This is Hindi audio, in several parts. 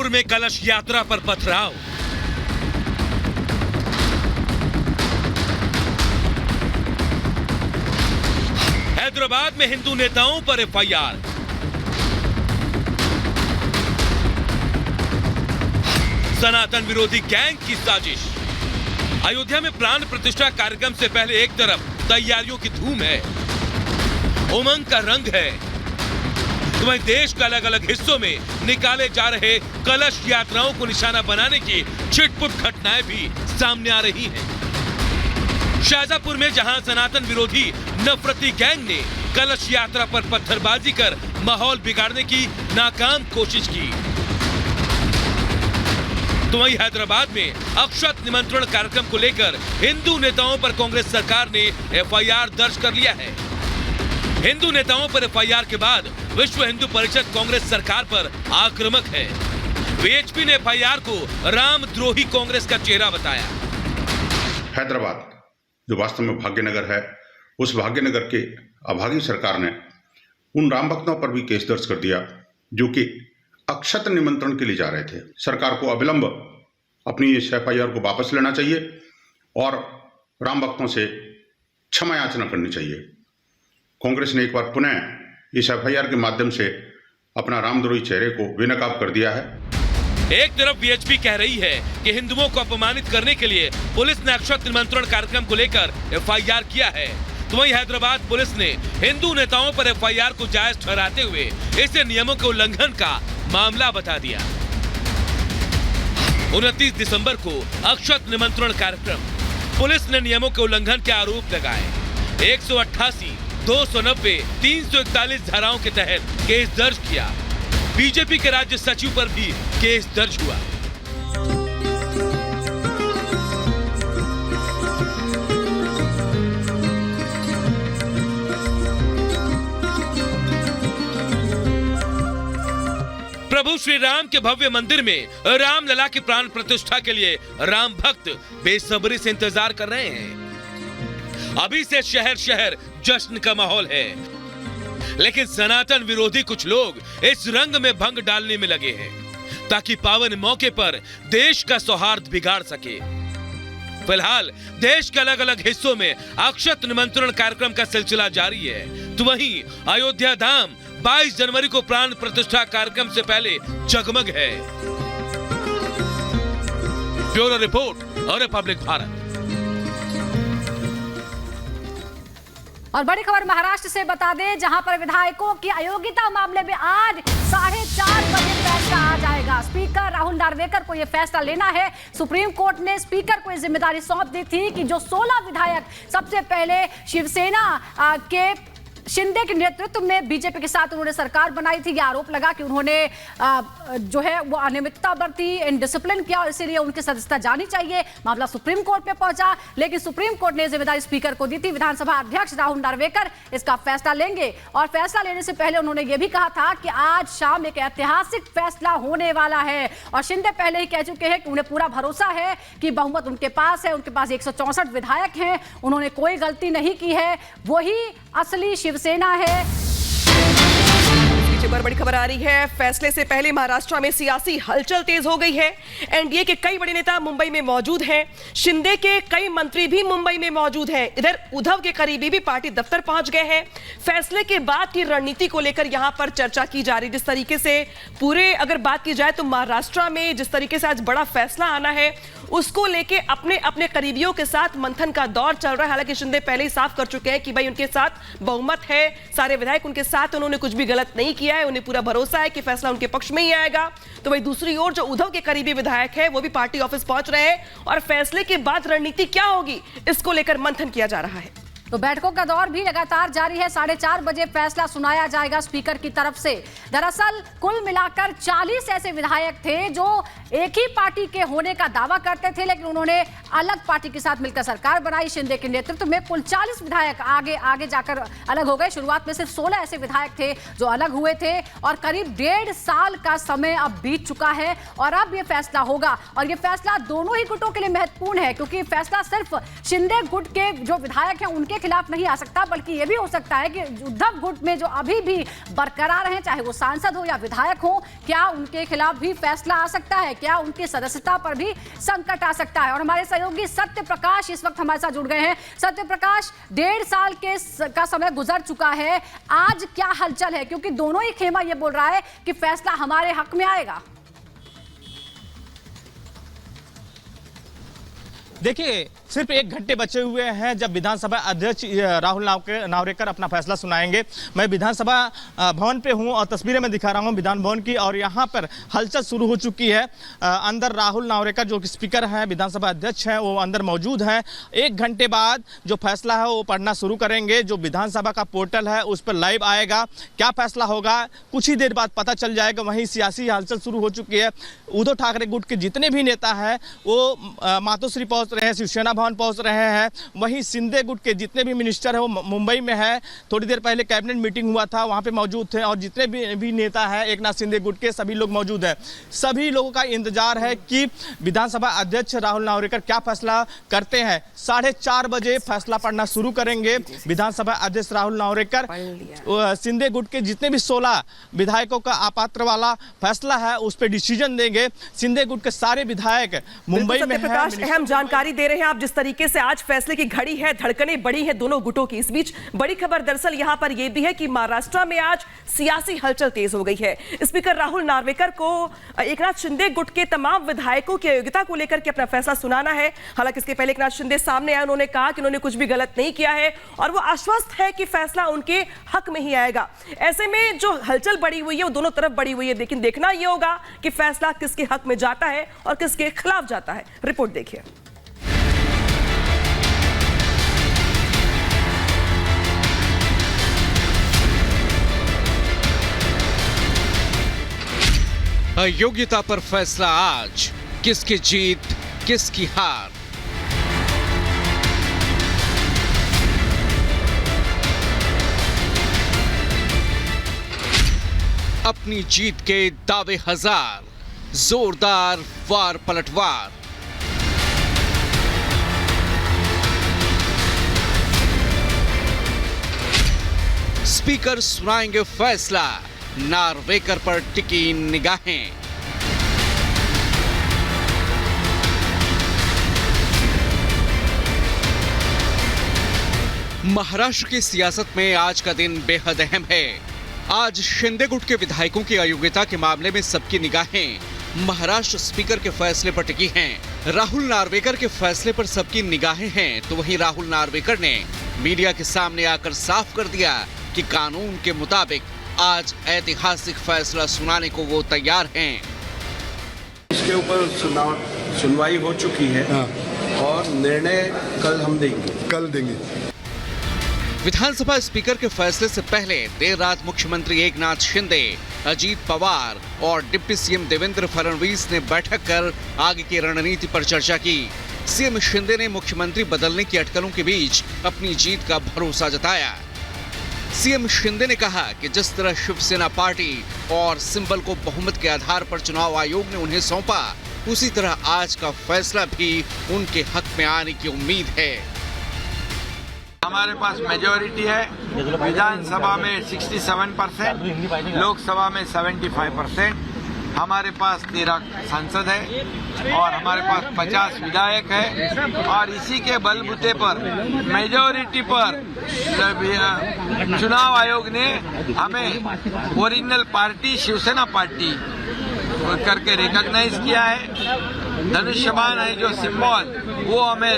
शाजापुर में कलश यात्रा पर पथराव। हैदराबाद में हिंदू नेताओं पर एफआईआर। सनातन विरोधी गैंग की साजिश। अयोध्या में प्राण प्रतिष्ठा कार्यक्रम से पहले एक तरफ तैयारियों की धूम है, उमंग का रंग है, तो वहीं देश के अलग अलग हिस्सों में निकाले जा रहे कलश यात्राओं को निशाना बनाने की छिटपुट घटनाएं भी सामने आ रही हैं। शाजापुर में जहां सनातन विरोधी नफरती गैंग ने कलश यात्रा पर पत्थरबाजी कर माहौल बिगाड़ने की नाकाम कोशिश की, तो वहीं हैदराबाद में अक्षत निमंत्रण कार्यक्रम को लेकर हिंदू नेताओं पर कांग्रेस सरकार ने एफआईआर दर्ज कर लिया है। हिंदू नेताओं पर एफआईआर के बाद विश्व हिंदू परिषद कांग्रेस सरकार पर आक्रामक है। वीएचपी ने एफआईआर को रामद्रोही कांग्रेस का चेहरा बताया। हैदराबाद जो वास्तव में भाग्यनगर है, उस भाग्यनगर के अभागी सरकार ने उन राम भक्तों पर भी केस दर्ज कर दिया जो कि अक्षत निमंत्रण के लिए जा रहे थे। सरकार को अविलंब अपनी इस एफआईआर को वापस लेना चाहिए और राम भक्तों से क्षमा याचना करनी चाहिए। कांग्रेस ने एक बार पुनः इस एफआईआर के माध्यम से अपना रामद्रोही चेहरे को बेनकाब कर दिया है। एक तरफ वीएचपी कह रही है कि हिंदुओं को अपमानित करने के लिए पुलिस ने अक्षत निमंत्रण कार्यक्रम को लेकर एफआईआर किया है, तो वहीं हैदराबाद पुलिस ने हिंदू नेताओं पर एफआईआर को जायज ठहराते हुए इसे नियमों के उल्लंघन का मामला बता दिया। 29 दिसंबर को अक्षत निमंत्रण कार्यक्रम, पुलिस ने नियमों के उल्लंघन के आरोप लगाए। 188, 290, 341 धाराओं के तहत केस दर्ज किया। बीजेपी के राज्य सचिव पर भी केस दर्ज हुआ। प्रभु श्री राम के भव्य मंदिर में रामलला की प्राण प्रतिष्ठा के लिए राम भक्त बेसब्री से इंतजार कर रहे हैं। अभी से शहर शहर जश्न का माहौल है, लेकिन सनातन विरोधी कुछ लोग इस रंग में भंग डालने में लगे हैं ताकि पावन मौके पर देश का सौहार्द बिगाड़ सके। फिलहाल देश के अलग अलग हिस्सों में अक्षत निमंत्रण कार्यक्रम का सिलसिला जारी है, तो वहीं अयोध्या धाम 22 जनवरी को प्राण प्रतिष्ठा कार्यक्रम से पहले जगमग है। ब्यूरो रिपोर्ट और रिपब्लिक भारत। और बड़ी खबर महाराष्ट्र से बता दें, जहां पर विधायकों की अयोग्यता मामले में आज 4:30 बजे फैसला आ जाएगा। स्पीकर राहुल नार्वेकर को यह फैसला लेना है। सुप्रीम कोर्ट ने स्पीकर को यह जिम्मेदारी सौंप दी थी कि जो 16 विधायक सबसे पहले शिवसेना के शिंदे के नेतृत्व में बीजेपी के साथ उन्होंने सरकार बनाई थी, यह आरोप लगा कि उन्होंने जो है वो अनियमितता बरती, इनडिसिप्लिन किया और इसीलिए उनकी सदस्यता जानी चाहिए। मामला सुप्रीम कोर्ट पे पहुंचा, लेकिन सुप्रीम कोर्ट ने जिम्मेदारी स्पीकर को दी थी। विधानसभा अध्यक्ष राहुल नार्वेकर इसका फैसला लेंगे और फैसला लेने से पहले उन्होंने यह भी कहा था कि आज शाम एक ऐतिहासिक फैसला होने वाला है। और शिंदे पहले ही कह चुके हैं कि उन्हें पूरा भरोसा है कि बहुमत उनके पास है, उनके पास 164 विधायक हैं, उन्होंने कोई गलती नहीं की है, वही असली शिवसेना है। पर बड़ी खबर आ रही है, फैसले से पहले महाराष्ट्र में सियासी हलचल तेज हो गई है। एनडीए के कई बड़े नेता मुंबई में मौजूद हैं, शिंदे के कई मंत्री भी मुंबई में मौजूद हैं। इधर उद्धव के करीबी भी पार्टी दफ्तर पहुंच गए हैं। फैसले के बाद की रणनीति को लेकर यहां पर चर्चा की जा रही। जिस तरीके से पूरे अगर बात की जाए तो महाराष्ट्र में जिस तरीके से आज बड़ा फैसला आना है, उसको लेके अपने अपने करीबियों के साथ मंथन का दौर चल रहा है। हालांकि शिंदे पहले ही साफ कर चुके हैं कि भाई उनके साथ बहुमत है, सारे विधायक उनके साथ, उन्होंने कुछ भी गलत नहीं किया है, उन्हें पूरा भरोसा है कि फैसला उनके पक्ष में ही आएगा। तो वही दूसरी ओर जो उद्धव के करीबी विधायक है वो भी पार्टी ऑफिस पहुंच रहे हैं और फैसले के बाद रणनीति क्या होगी इसको लेकर मंथन किया जा रहा है। तो बैठकों का दौर भी लगातार जारी है। 4:30 बजे फैसला सुनाया जाएगा स्पीकर की तरफ से। दरअसल कुल मिलाकर 40 ऐसे विधायक थे जो एक ही पार्टी के होने का दावा करते थे, लेकिन उन्होंने अलग पार्टी के साथ मिलकर सरकार बनाई। शिंदे के नेतृत्व में कुल 40 विधायक आगे जाकर अलग हो गए। शुरुआत में सिर्फ 16 ऐसे विधायक थे जो अलग हुए थे और करीब 1.5 साल का समय अब बीत चुका है और अब यह फैसला होगा। और यह फैसला दोनों ही गुटों के लिए महत्वपूर्ण है, क्योंकि फैसला सिर्फ शिंदे गुट के जो विधायक हैं उनके खिलाफ नहीं आ सकता, बल्कि ये भी हो सकता है कि उद्धव गुट में जो अभी भी बरकरार हैं, चाहे वो सांसद हो या विधायक हो, क्या उनके खिलाफ भी फैसला आ सकता है, क्या उनकी सदस्यता पर भी संकट आ सकता है। और हमारे सहयोगी सत्य प्रकाश इस वक्त हमारे साथ जुड़ गए हैं। सत्य प्रकाश, 1.5 साल का समय गुजर चुका है, आज क्या हलचल है, क्योंकि दोनों ही खेमा ये बोल रहा है कि फैसला हमारे हक में आएगा। देखिए, सिर्फ 1 घंटे बचे हुए हैं जब विधानसभा अध्यक्ष राहुल नार्वेकर अपना फैसला सुनाएंगे। मैं विधानसभा भवन पे हूं और तस्वीरें मैं दिखा रहा हूं विधान भवन की, और यहां पर हलचल शुरू हो चुकी है। अंदर राहुल नार्वेकर जो कि स्पीकर हैं, विधानसभा अध्यक्ष हैं, वो अंदर मौजूद हैं। 1 घंटे बाद जो फैसला है वो पढ़ना शुरू करेंगे, जो विधानसभा का पोर्टल है उस पर लाइव आएगा। क्या फैसला होगा कुछ ही देर बाद पता चल जाएगा। वहीं सियासी हलचल शुरू हो चुकी है। उद्धव ठाकरे गुट के जितने भी नेता हैं वो मातोश्री पहुंच रहे हैं, शिवसेना भवन पहुंच रहे हैं। वहीं शिंदे गुट के जितने भी मिनिस्टर हैं वो मुंबई में है। थोड़ी देर पहले कैबिनेट मीटिंग हुआ था, वहां पे मौजूद थे, और जितने भी नेता हैं एकनाथ शिंदे गुट के सभी लोग मौजूद हैं। सभी लोगों का इंतजार है कि विधानसभा अध्यक्ष राहुल नार्वेकर क्या फैसला करते हैं। 4:30 बजे फैसला पढ़ना शुरू करेंगे विधानसभा अध्यक्ष राहुल नार्वेकर। शिंदे गुट के जितने भी 16 विधायकों का अपात्र वाला फैसला है उस पर डिसीजन देंगे। शिंदे गुट के सारे विधायक मुंबई में हैं। अहम जानकारी दे रहे हैं आप जिस तरीके से आज फैसले की घड़ी है, धड़कनें बड़ी हैं दोनों गुटों की। इस बीच बड़ी खबर दरअसल यहां पर यह भी है कि महाराष्ट्र में आज सियासी हलचल तेज हो गई है। स्पीकर राहुल नार्वेकर को एकनाथ शिंदे गुट के तमाम विधायकों की अयोग्यता को लेकर के अपना फैसला सुनाना है। हालांकि इसके पहले एकनाथ शिंदे सामने आए, उन्होंने कहा कि उन्होंने कुछ भी गलत नहीं किया है और वो आश्वस्त है कि फैसला उनके हक में ही आएगा। ऐसे में जो हलचल बढ़ी हुई है वो दोनों तरफ बढ़ी हुई है, लेकिन देखना यह होगा कि फैसला किसके हक में जाता है और किसके खिलाफ जाता है। रिपोर्ट देखिए। अयोग्यता पर फैसला आज, किसकी जीत किसकी हार। अपनी जीत के दावे हजार, जोरदार वार पलटवार। स्पीकर सुनाएंगे फैसला, नार्वेकर पर टिकी निगाहें। महाराष्ट्र की सियासत में आज का दिन बेहद अहम है। आज शिंदे गुट के विधायकों की अयोग्यता के मामले में सबकी निगाहें महाराष्ट्र स्पीकर के फैसले पर टिकी हैं। राहुल नार्वेकर के फैसले पर सबकी निगाहें हैं, तो वहीं राहुल नार्वेकर ने मीडिया के सामने आकर साफ कर दिया कि कानून के मुताबिक आज ऐतिहासिक फैसला सुनाने को वो तैयार हैं। इसके ऊपर सुनवाई हो चुकी है और निर्णय कल हम देंगे। विधानसभा स्पीकर के फैसले से पहले देर रात मुख्यमंत्री एकनाथ शिंदे, अजीत पवार और डिप्टी सीएम देवेंद्र फडणवीस ने बैठक कर आगे की रणनीति पर चर्चा की। सीएम शिंदे ने मुख्यमंत्री बदलने की अटकलों के बीच अपनी जीत का भरोसा जताया। सीएम शिंदे ने कहा कि जिस तरह शिवसेना पार्टी और सिंबल को बहुमत के आधार पर चुनाव आयोग ने उन्हें सौंपा, उसी तरह आज का फैसला भी उनके हक में आने की उम्मीद है। हमारे पास मेजॉरिटी है, विधानसभा में 67%, लोकसभा में 75%, हमारे पास 13 सांसद है और हमारे पास 50 विधायक है और इसी के बलबूते पर मेजॉरिटी पर चुनाव आयोग ने हमें ओरिजिनल पार्टी शिवसेना पार्टी करके रिकॉग्नाइज किया है। धनुष्यबाण है जो सिंबल, वो हमें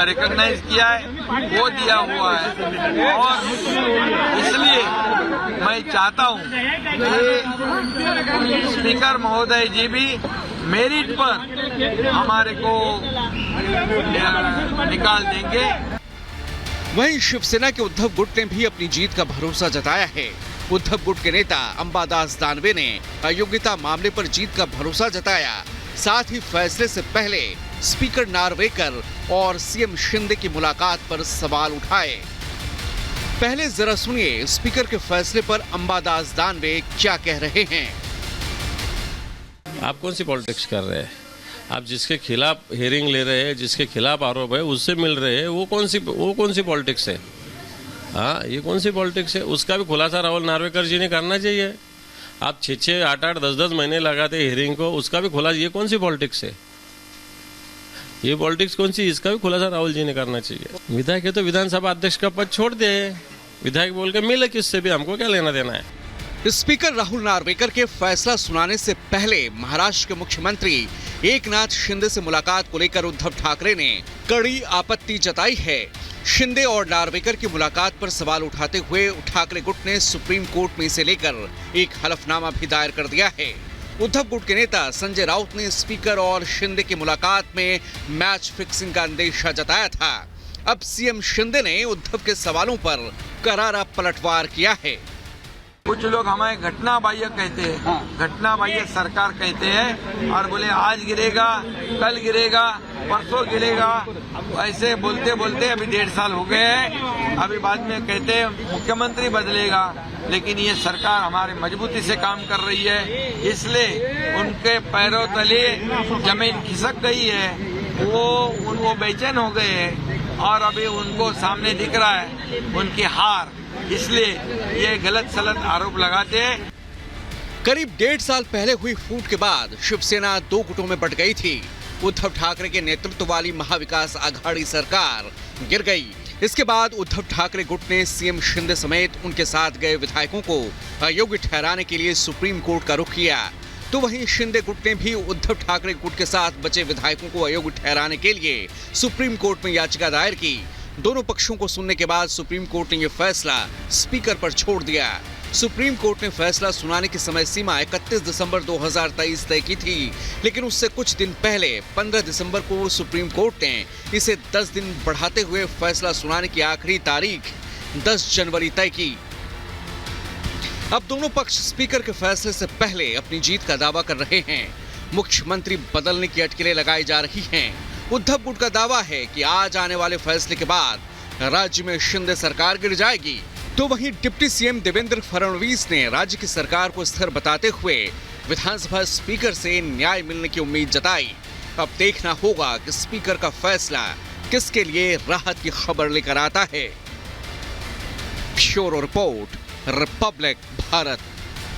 रिकॉग्नाइज किया है, वो दिया हुआ है। और इसलिए मैं चाहता हूं कि स्पीकर महोदय जी भी मेरिट पर हमारे को निकाल देंगे। वहीं शिवसेना के उद्धव गुट ने भी अपनी जीत का भरोसा जताया है। उद्धव गुट के नेता अंबादास दानवे ने अयोग्यता मामले पर जीत का भरोसा जताया। साथ ही फैसले से पहले स्पीकर नार्वेकर और सीएम शिंदे की मुलाकात पर सवाल उठाए। पहले जरा सुनिए स्पीकर के फैसले पर अंबादास दानवे क्या कह रहे हैं। आप कौन सी पॉलिटिक्स कर रहे हैं? आप जिसके खिलाफ हियरिंग ले रहे हैं, जिसके खिलाफ आरोप है, उससे मिल रहे हैं, वो कौन सी पॉलिटिक्स है? हाँ, ये कौन सी पॉलिटिक्स है? उसका भी खुलासा राहुल नार्वेकर जी ने करना चाहिए। आप 6-6, 8-8, 10-10 महीने लगाते हियरिंग को, उसका भी खुलासा, ये कौन सी पॉलिटिक्स है? ये पॉलिटिक्स कौन सी? इसका भी खुलासा राहुल जी ने करना चाहिए। विधायक है तो विधानसभा अध्यक्ष का पद छोड़ दे, विधायक बोल के मिले किससे भी, हमको क्या लेना देना है। स्पीकर राहुल नार्वेकर के फैसला सुनाने से पहले महाराष्ट्र के मुख्यमंत्री एकनाथ शिंदे से मुलाकात को लेकर उद्धव ठाकरे ने कड़ी आपत्ति जताई है। शिंदे और नार्वेकर की मुलाकात पर सवाल उठाते हुए ठाकरे गुट ने सुप्रीम कोर्ट में इसे लेकर एक हलफनामा भी दायर कर दिया है। उद्धव गुट के नेता संजय राउत ने स्पीकर और शिंदे की मुलाकात में मैच फिक्सिंग का अंदेशा जताया था। अब सीएम शिंदे ने उद्धव के सवालों पर करारा पलटवार किया है। कुछ लोग हमें घटना बाह्य कहते हैं, घटना बाह्य सरकार कहते हैं और बोले आज गिरेगा, कल गिरेगा, परसों गिरेगा, ऐसे बोलते बोलते अभी 1.5 साल हो गए हैं। अभी बाद में कहते हैं मुख्यमंत्री बदलेगा, लेकिन ये सरकार हमारी मजबूती से काम कर रही है, इसलिए उनके पैरों तले जमीन खिसक गई है, वो बेचैन हो गए हैं और अभी उनको सामने दिख रहा है उनकी हार, इसलिए ये गलत सलत आरोप लगाते हैं। करीब 1.5 साल पहले हुई फूट के बाद शिवसेना 2 गुटों में बंट गई थी। उद्धव ठाकरे के नेतृत्व वाली महाविकास आघाड़ी सरकार गिर गई। इसके बाद उद्धव ठाकरे गुट ने सीएम शिंदे समेत उनके साथ गए विधायकों को अयोग्य ठहराने के लिए सुप्रीम कोर्ट का रुख किया। तो वहीं शिंदे गुट ने भी उद्धव ठाकरे गुट के साथ बचे विधायकों को अयोग्य ठहराने के लिए सुप्रीम कोर्ट में याचिका दायर की। दोनों पक्षों को सुनने के बाद सुप्रीम कोर्ट ने यह फैसला स्पीकर पर छोड़ दिया। सुप्रीम कोर्ट ने फैसला सुनाने की समय सीमा 31 दिसंबर 2023 तय की थी, लेकिन उससे कुछ दिन पहले 15 दिसंबर को सुप्रीम कोर्ट ने इसे 10 दिन बढ़ाते हुए फैसला सुनाने की आखिरी तारीख 10 जनवरी तय की। अब दोनों पक्ष स्पीकर के फैसले से पहले अपनी जीत का दावा कर रहे हैं। मुख्यमंत्री बदलने की अटकलें लगाई जा रही हैं। उद्धव गुट का दावा है कि आज आने वाले फैसले के बाद राज्य में शिंदे सरकार गिर जाएगी। तो वहीं डिप्टी सीएम देवेंद्र फडणवीस ने राज्य की सरकार को स्थिर बताते हुए विधानसभा स्पीकर से न्याय मिलने की उम्मीद जताई। अब देखना होगा कि स्पीकर का फैसला किसके लिए राहत की खबर लेकर आता है। Bureau report, Republic Bharat.